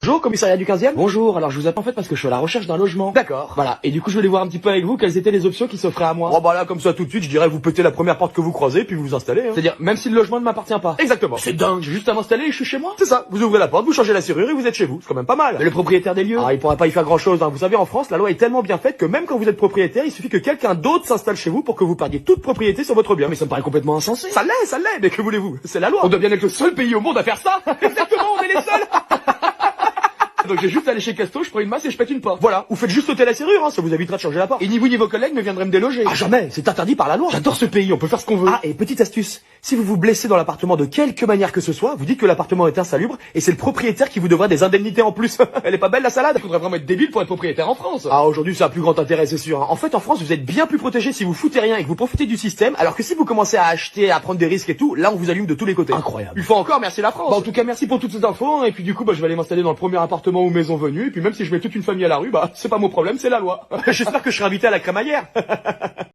Bonjour, commissariat du 15e. Bonjour, alors je vous appelle en fait parce que je suis à la recherche d'un logement. D'accord. Voilà, et du coup je voulais voir un petit peu avec vous quelles étaient les options qui s'offraient à moi. Oh bah là comme ça tout de suite je dirais vous pétez la première porte que vous croisez puis vous vous installez. C'est-à-dire même si le logement ne m'appartient pas. Exactement. C'est dingue, j'ai juste à m'installer et je suis chez moi. C'est ça, vous ouvrez la porte, vous changez la serrure et vous êtes chez vous. C'est quand même pas mal. Mais le propriétaire des lieux. Ah il pourra pas y faire grand chose, hein. Vous savez en France la loi est tellement bien faite que même quand vous êtes propriétaire il suffit que quelqu'un d'autre s'installe chez vous pour que vous perdiez toute propriété sur votre bien. Mais ça me paraît complètement insensé. Ça l'est, mais que voulez-vous? C'est la loi. On doit bien être le seul pays au monde à faire ça. Exactement, on est les seuls. Donc j'ai juste à aller chez Casto, je prends une masse et je pète une porte. Voilà, vous faites juste sauter la serrure, hein, ça vous évitera de changer la porte. Et ni vous ni vos collègues ne viendraient me déloger. Ah jamais, c'est interdit par la loi. J'adore ce pays, on peut faire ce qu'on veut. Ah, et petite astuce, si vous vous blessez dans l'appartement de quelque manière que ce soit, vous dites que l'appartement est insalubre et c'est le propriétaire qui vous devra des indemnités en plus. Elle est pas belle la salade? Faudrait vraiment être débile pour être propriétaire en France. Ah, aujourd'hui ça a plus grand intérêt, c'est sûr, hein. En fait, en France, vous êtes bien plus protégé si vous foutez rien et que vous profitez du système, alors que si vous commencez à acheter, à prendre des risques et tout, là on vous allume de tous les côtés. Incroyable. Une fois encore, merci la France. Bah, en tout cas, merci pour toutes ces infos, hein, et puis du coup, bah, je vais aller m'installer dans le premier appartement ou maison venue, et puis même si je mets toute une famille à la rue, bah, c'est pas mon problème, c'est la loi. J'espère que je serai invité à la crémaillère.